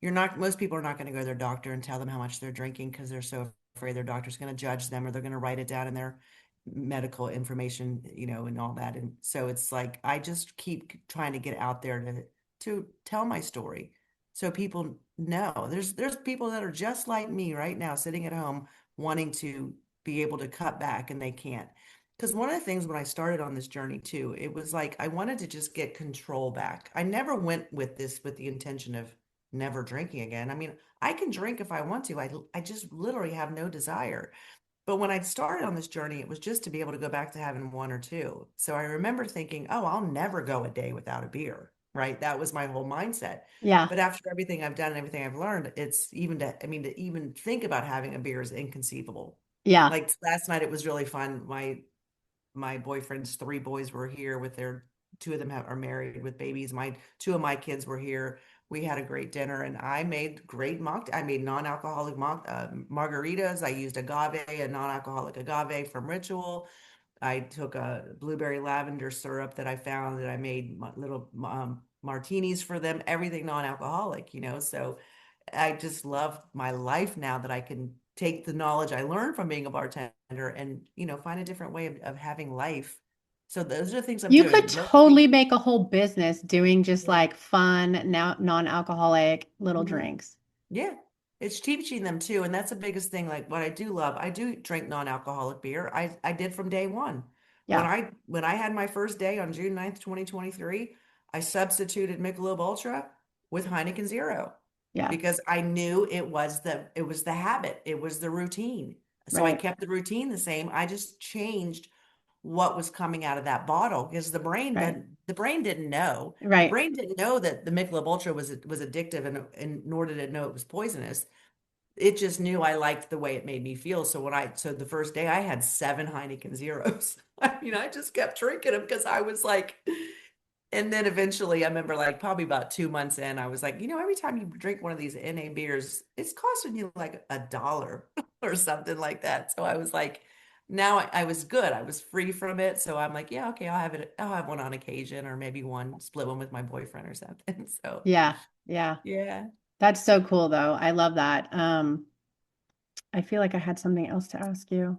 Most people are not going to go to their doctor and tell them how much they're drinking because they're so afraid their doctor's going to judge them or they're going to write it down in their medical information, and all that. And so it's like I just keep trying to get out there to tell my story so people know there's people that are just like me right now sitting at home wanting to be able to cut back and they can't. Because one of the things when I started on this journey too, it was like I wanted to just get control back. I never went with this with the intention of never drinking again. I mean, I can drink if I want to. I just literally have no desire. But when I started on this journey, it was just to be able to go back to having one or two. So I remember thinking, oh, I'll never go a day without a beer, right? That was my whole mindset. Yeah. But after everything I've done and everything I've learned, I mean, to even think about having a beer is inconceivable. Yeah. Like last night, it was really fun. My boyfriend's three boys were here with their two of them are married with babies. My two of my kids were here. We had a great dinner, and I made great I made non-alcoholic margaritas. I used a non-alcoholic agave from Ritual. I took a blueberry lavender syrup that I found that I made little martinis for them. Everything non-alcoholic. So I just love my life now that I can take the knowledge I learned from being a bartender and, find a different way of having life. So those are the things I'm You could doing. Mostly, totally make a whole business doing just yeah. like fun, now non-alcoholic little Mhm. drinks. Yeah, it's teaching them too, and that's the biggest thing. Like what I do love, I do drink non-alcoholic beer. I did from day one. Yeah. When I had my first day on June 9th, 2023, I substituted Michelob Ultra with Heineken Zero Yeah. because I knew it was the habit, it was the routine. So I Right. kept the routine the same. I just changed what was coming out of that bottle because Right. the brain didn't know. The Right. brain didn't know that the Michelob Ultra was addictive and nor did it know it was poisonous. It just knew I liked the way it made me feel. So the first day I had 7 Heineken Zeros. I mean, I just kept drinking them because I was like, and then eventually I remember like probably about 2 months in, I was like, every time you drink one of these NA beers, it's costing you like $1 or something like that. So I was like, now I was good. I was free from it. So I'm like, yeah, okay, I'll have one on occasion or maybe split one with my boyfriend or something. So Yeah. Yeah. yeah. That's so cool though. I love that. I feel like I had something else to ask you.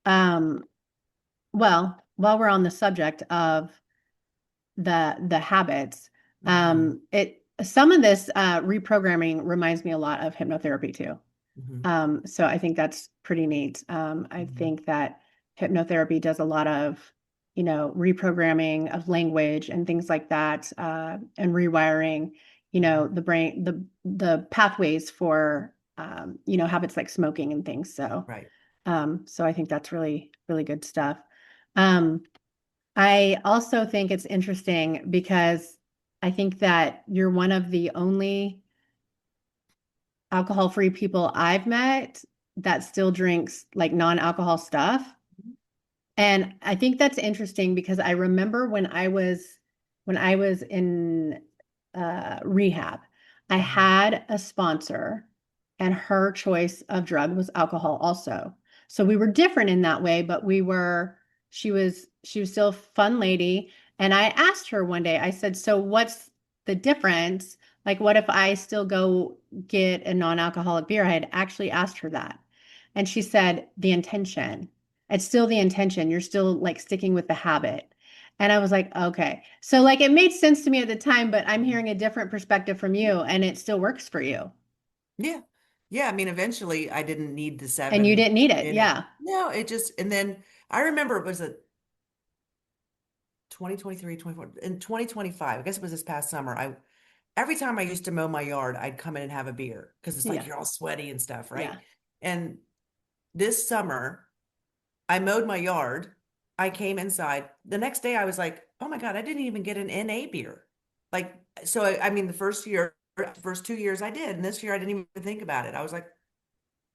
Um, well, while we're on the subject of the habits, Hmm. it some of this reprogramming reminds me a lot of hypnotherapy too. Hmm. So I think that's pretty neat. I Hmm. think that hypnotherapy does a lot of, reprogramming of language and things like that, and rewiring, Hmm. the brain, the pathways for, habits like smoking and things. Right. So I think that's really, really good stuff. Um, I also think it's interesting because I think that you're one of the only alcohol-free people I've met that still drinks like non-alcohol stuff. And I think that's interesting because I remember when I was in rehab, I Hmm. had a sponsor and her choice of drug was alcohol also. So we were different in that way, but she was still a fun lady. And I asked her one day, I said, "So what's the difference? Like, what if I still go get a non-alcoholic beer?" I had actually asked her that. And she said, "The intention. It's still the intention. You're still like sticking with the habit." And I was like, okay. So like it made sense to me at the time, but I'm hearing a different perspective from you and it still works for you. Yeah. Yeah. I mean, eventually I didn't need the And you seven didn't need it. in it. Yeah. No, and then I remember it was a 2023, 24, in 2025. I guess it was this past summer. Every time I used to mow my yard, I'd come in and have a beer because it's like Yeah. you're all sweaty and stuff, right? Yeah. And this summer, I mowed my yard. I came inside. The next day, I was like, oh my God, I didn't even get an NA beer. Like, so I mean, first 2 years I did. And this year I didn't even think about it. I was like,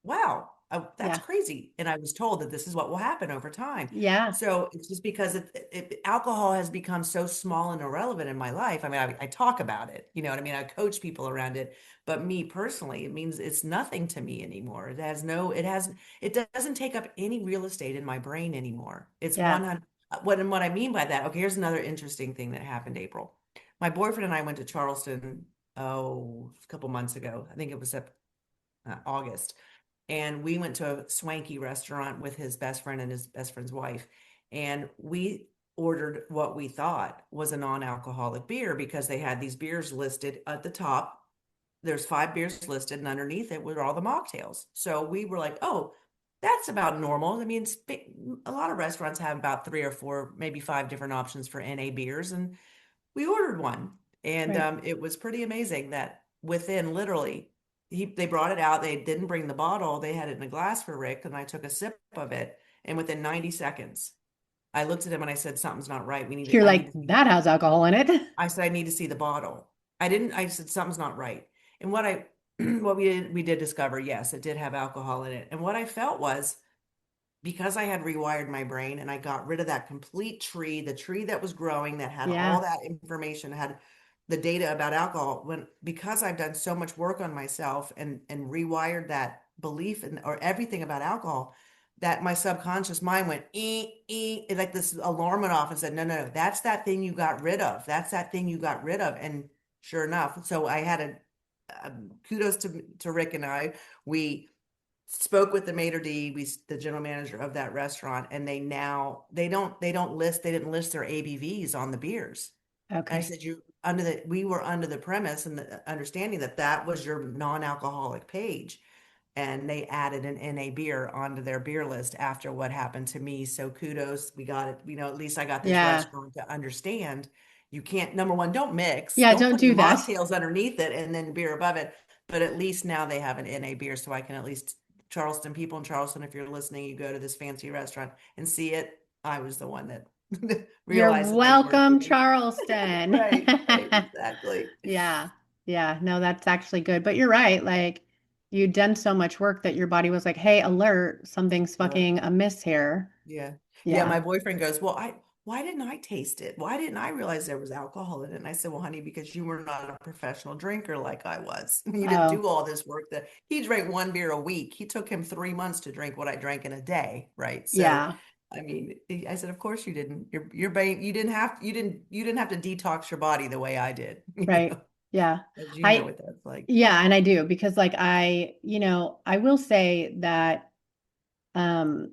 wow. That's Yeah. crazy. And I was told that this is what will happen over time. Yeah. So it's just because alcohol has become so small and irrelevant in my life. I mean, I talk about it, you know what I mean? I coach people around it, but me personally, it means it's nothing to me anymore. It doesn't take up any real estate in my brain anymore. It's Yeah. 100. What I mean by that, okay, here's another interesting thing that happened, April. My boyfriend and I went to Charleston, a couple months ago. I think it was August. And we went to a swanky restaurant with his best friend and his best friend's wife. And we ordered what we thought was a non-alcoholic beer because they had these beers listed at the top. There's 5 beers listed, and underneath it were all the mocktails. So we were like, oh, that's about normal. I mean, a lot of restaurants have about 3 or 4, maybe 5 different options for NA beers. And we ordered one, and Right. it was pretty amazing that within literally they brought it out. They didn't bring the bottle. They had it in a glass for Rick, and I took a sip of it, and within 90 seconds, I looked at him and I said, "Something's not right. You're I need like, to see." that has alcohol in it. I said, "I need to see the bottle." I didn't. I said, "Something's not right." And what I what we did discover, yes, it did have alcohol in it. And what I felt was, because I had rewired my brain and I got rid of that complete tree, the tree that was growing that had all Yeah. that information, had the data about alcohol, because I've done so much work on myself and rewired that belief or everything about alcohol, that my subconscious mind went like this alarm went off and said, no, that's that thing you got rid of. That's that thing you got rid of. And sure enough, so I had kudos to Rick and I. We spoke with the maitre d, the general manager of that restaurant, and they didn't list their ABVs on the beers. And I Okay. said, we were under the premise and the understanding that that was your non-alcoholic page, and they added an NA beer onto their beer list after what happened to me. So kudos, we got it. At least I got this Yeah. restaurant to understand you can't, number one, don't mix, Yeah. don't Don't put your do that. mocktails underneath it and then beer above it. But at least now they have an NA beer, so I can at least, Charleston, people in Charleston, if you're listening, you go to this fancy restaurant and see it. I was the one that You're realized that they weren't welcome, doing. Charleston. Right, exactly. Yeah. Yeah. No, that's actually good. But you're right. Like you'd done so much work that your body was like, hey, alert, something's Right. fucking amiss here. Yeah. Yeah, Yeah. my boyfriend goes, "Well, why didn't I taste it? Why didn't I realize there was alcohol in it?" And I said, "Well, honey, because you were not a professional drinker like I was. You didn't Oh, do all this work that he drank 1 beer a week. He took him 3 months to drink what I drank in a day, right? So, yeah. I mean, I said, "Of course you didn't. Your brain, you didn't have to detox your body the way I did, Right. Yeah. as you know I, what that's like." yeah. And I do because like I will say that, um,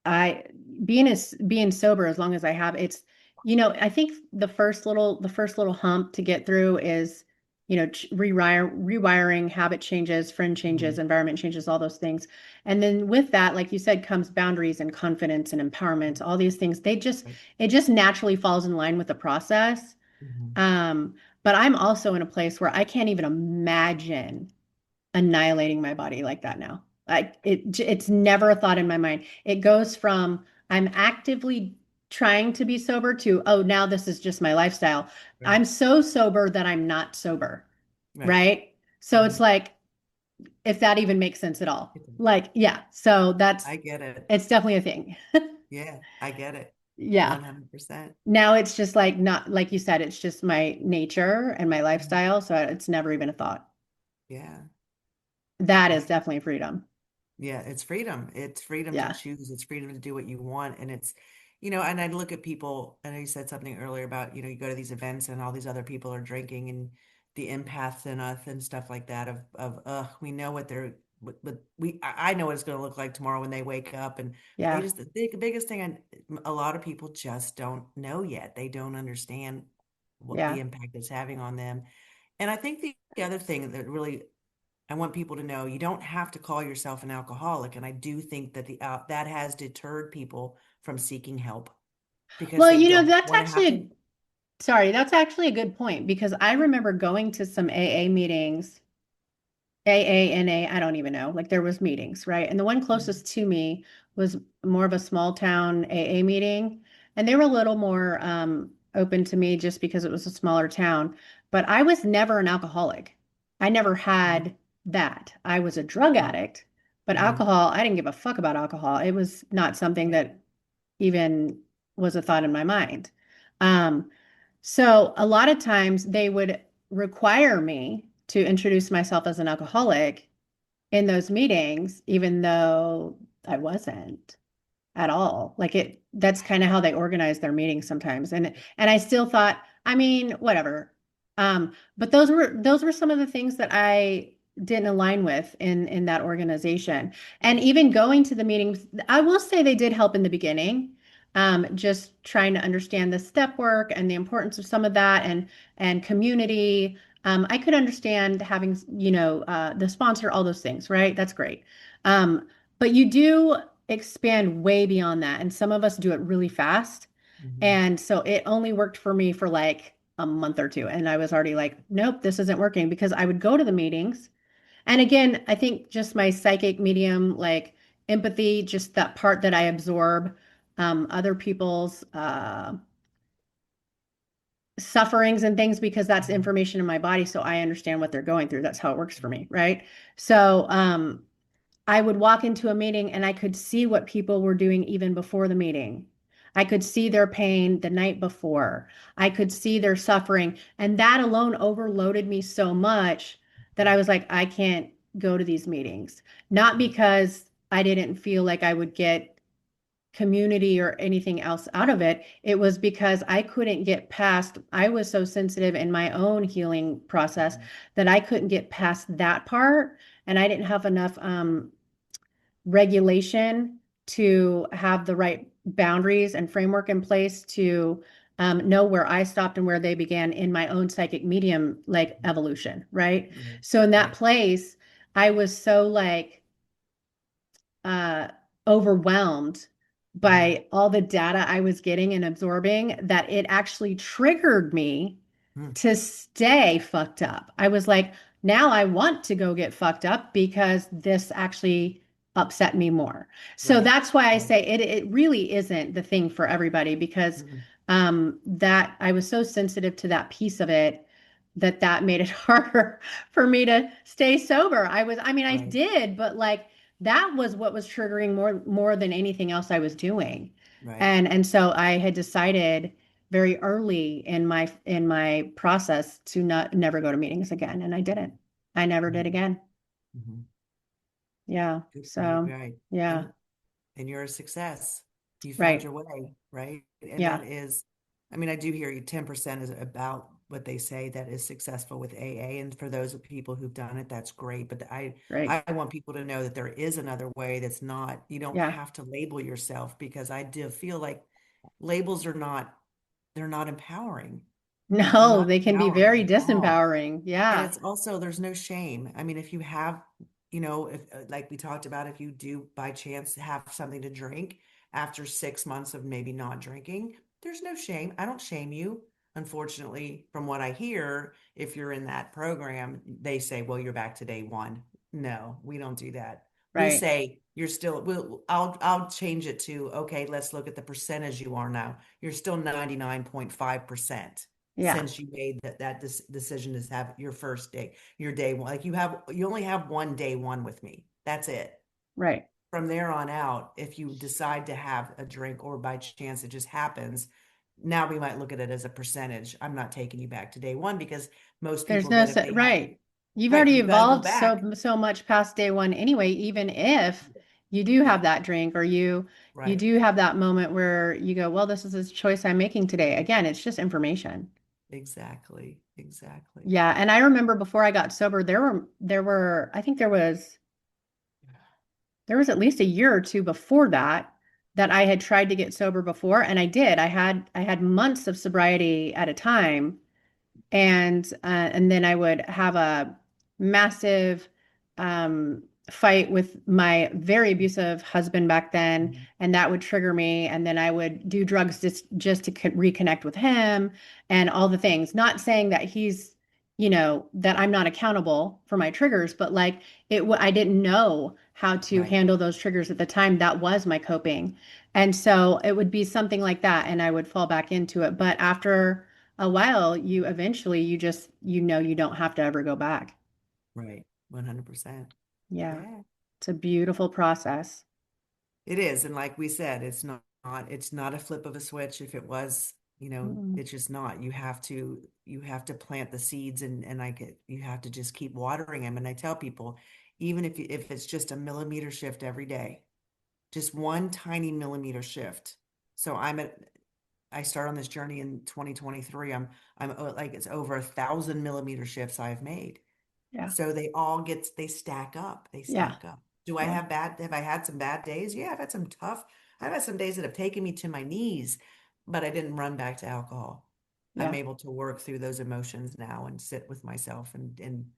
I being sober as long as I have, I think the first little hump to get through is, rewiring, habit changes, friend changes, Mhm. environment changes, all those things. And then with that, like you said, comes boundaries and confidence and empowerment, all these things. Right. It just naturally falls in line with the process. Mhm. Um, but I'm also in a place where I can't even imagine annihilating my body like that now. It's never a thought in my mind. It goes from I'm actively trying to be sober to, oh, now this is just my lifestyle. Right. I'm so sober that I'm not sober, Right. right? So it's Mhm. like if that even makes sense at all. Like, yeah. So I get it. it's definitely a thing. Yeah, I get it. Yeah. 100%. Now it's just like not like you said, it's just my nature and my Mhm. lifestyle. So it's never even a thought. Yeah. That I is definitely freedom. Yeah, it's freedom. It's freedom to Yeah. choose. It's freedom to do what you want. And and I look at people, I know you said something earlier about, you go to these events and all these other people are drinking and the empaths in us and stuff like that we know what I know what it's going to look like tomorrow when they wake up. And Yeah. the biggest thing, a lot of people just don't know yet. They don't understand what the Yeah. impact it's having on them. And I think the other thing that really I want people to know you don't have to call yourself an alcoholic. And I do think that that has deterred people from seeking help because Well, they don't that's want to have to. actually, sorry, that's actually a good point because I remember going to some AA meetings, AA, NA, I don't even know. Like there was meetings, right? And the one Mhm. closest to me was more of a small town AA meeting, and they were a little more open to me just because it was a smaller town. But I was never an alcoholic. I never Mhm. had. that. I was a drug addict, but Mm-hmm. alcohol, I didn't give a fuck about alcohol. It was not something Right. that even was a thought in my mind. Um, so a lot of times they would require me to introduce myself as an alcoholic in those meetings, even though I wasn't at all. Like that's kind of how they organize their meetings sometimes. And I still thought, I mean, whatever. But those were some of the things that I didn't align with in that organization. And even going to the meetings, I will say they did help in the beginning. Just trying to understand the step work and the importance of some of that and community. I could understand having, the sponsor, all those things, right? That's great. But you do expand way beyond that. And some of us do it really fast. Mm-hmm. And so it only worked for me for like a month or two. And I was already like, nope, this isn't working because I would go to the meetings. And again, I think just my psychic medium, like empathy, just that part that I absorb, other people's sufferings and things because that's Mm-hmm. information in my body. So I understand what they're going through. That's how it works for me. Right. So, I would walk into a meeting and I could see what people were doing even before the meeting. I could see their pain the night before. I could see their suffering. And that alone overloaded me so much that I was like, I can't go to these meetings. Not because I didn't feel like I would get community or anything else out of it. It was because I couldn't get past, I was so sensitive in my own healing process Mm-hmm. that I couldn't get past that part. And I didn't have enough regulation to have the right boundaries and framework in place to know where I stopped and where they began in my own psychic medium like evolution, right? Right. So in that Right. place, I was so like uh, overwhelmed Mm-hmm. by all the data I was getting and absorbing that it actually triggered me Mm. to stay fucked up. I was like, now I want to go get fucked up because this actually upset me more. So Right. that's why I Right. say it really isn't the thing for everybody because Mm-mm. that I was so sensitive to that piece of it that made it harder for me to stay sober. I mean, I Right. did, but like that was what was triggering more than anything else I was doing. Right. And so I had decided very early in my process to not never go to meetings again, and I didn't. I never did Mm-hmm. again. Mm-hmm. Yeah. Good for you. So, Right. yeah. And you're a success. You found Right. your way, right? And Yeah. that is, I mean, I do hear you 10% is about what they say that is successful with AA. And for those people who've done it, that's great. But Right. I want people to know that there is another way that's not, you don't Yeah. have to label yourself because I do feel like labels are not, they're not empowering. They're No, not they can be empowering very at all. disempowering. And Yeah. it's also, there's no shame. I mean, if you have, if like we talked about, if you do by chance have something to drink after 6 months of maybe not drinking, there's no shame. I don't shame you. Unfortunately, from what I hear, if you're in that program, they say, well, you're back to day one. No, we don't do that. We Right. say you're still, I'll change it to, okay, let's look at the percentage you are now. You're still 99.5% Yeah. since you made that decision to have your first day, your day one. Like you only have one day one with me. That's it. Right. From there on out, if you decide to have a drink or by chance it just happens, now we might look at it as a percentage. I'm not taking you back to day one because most There's people no then if they have, right. You've right, already you've got to go evolved back. so much past day one anyway, even if you do have Yeah, that drink or you right. do have that moment where you go, well, this is a choice I'm making today. Again, it's just information. Exactly. Exactly. Yeah, and I remember before I got sober, there were I think there was at least a year or two before that I had tried to get sober before, and I did. I had months of sobriety at a time, and then I would have a massive um, fight with my very abusive husband back then, Mhm. and that would trigger me, and then I would do drugs just to reconnect with him and all the things. Not saying that that I'm not accountable for my triggers, but like I didn't know how to Right. handle those triggers at the time. That was my coping, and so it would be something like that, and I would fall back into it. But after a while, you eventually you just you don't have to ever go back. Right. 100%. Yeah. Yeah. It's a beautiful process. It is. And like we said, it's not a flip of a switch. If it was, Mm. it's just not. You have to plant the seeds and you have to just keep watering them. And I tell people, even if it's just a millimeter shift every day, just one tiny millimeter shift. So I start on this journey in 2023. I'm like, it's over 1,000 millimeter shifts I've made. Yeah. So they stack up. They Yeah. stack up. Yeah. Have I had some bad days? Yeah, I've had some days that have taken me to my knees, but I didn't run back to alcohol. I'm Yeah. able to work through those emotions now and sit with myself and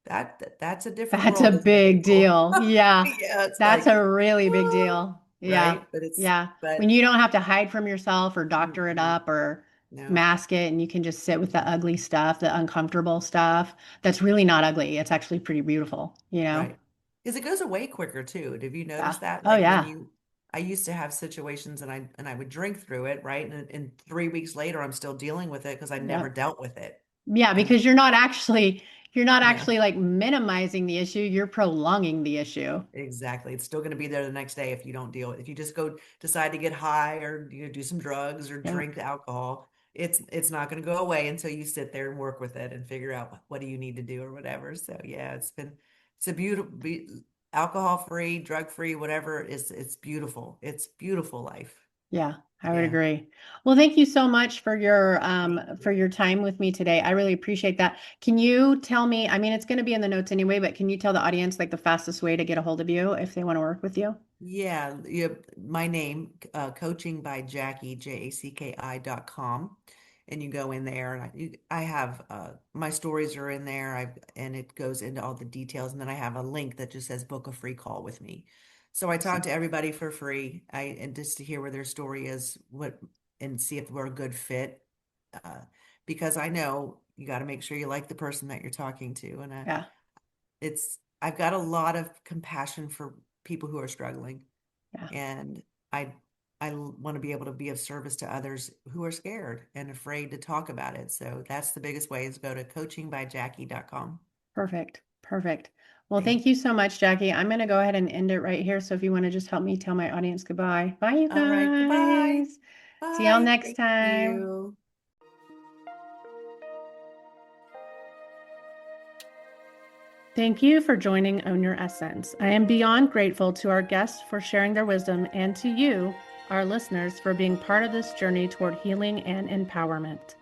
that's a different That's a world, isn't it, big April? deal. Yeah. Yeah, it's That's like, a really big whoa, deal. Yeah. right? But it's Yeah. When but you don't have to hide from yourself or doctor it mm-mm, up or no. mask it and you can just sit with the ugly stuff, the uncomfortable stuff, that's really not ugly. It's actually pretty beautiful, you know? Right. Because it goes away quicker too. Have you Yeah. noticed that? Oh, Like yeah. I used to have situations and I would drink through it, right? And 3 weeks later, I'm still dealing with it because I Yeah. never dealt with it. Yeah, And because you're not no, actually like minimizing the issue, you're prolonging the issue. exactly. It's still going to be there the next day if you don't deal with it. If you just go decide to get high or do some drugs or Yeah. drink alcohol, it's not going to go away until you sit there and work with it and figure out what do you need to do or whatever. So yeah, it's a beautiful alcohol free, drug free, whatever. It's beautiful. It's beautiful life. Yeah, I would Yeah. agree. Well, thank you so much Thank for you. your time with me today. I really appreciate that. Can you tell me, I mean, it's going to be in the notes anyway, but can you tell the audience like the fastest way to get a hold of you if they want to work with you? Yeah, my name, coaching by Jacki, JACKI.com. And you go in there and I have my stories are in there. And it goes into all the details. And then I have a link that just says book a free call with me. So I talk Awesome. to everybody for free. And just to hear where their story is, and see if we're a good fit. Uh, because I know you got to make sure you like the person that you're talking to. And Yeah, I've got a lot of compassion for people who are struggling, yeah, and I I want to be able to be of service to others who are scared and afraid to talk about it. So that's the biggest way is go to coachingbyjacki.com. perfect. Perfect. Well, Okay. thank you so much, Jackie. I'm going to go ahead and end it right here. So if you want to just help me tell my audience goodbye. Bye, you All right. Goodbye. guys. See y'all Bye. next Thank time. you. Thank you for joining Own Your Essence. I am beyond grateful to our guests for sharing their wisdom and to you, our listeners, for being part of this journey toward healing and empowerment.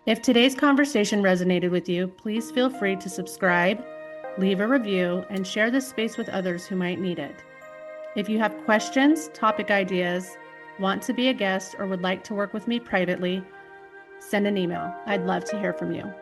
If today's conversation resonated with you, please feel free to subscribe, leave a review, and share this space with others who might need it. If you have questions, topic ideas, want to be a guest, or would like to work with me privately, send an email. I'd love to hear from you.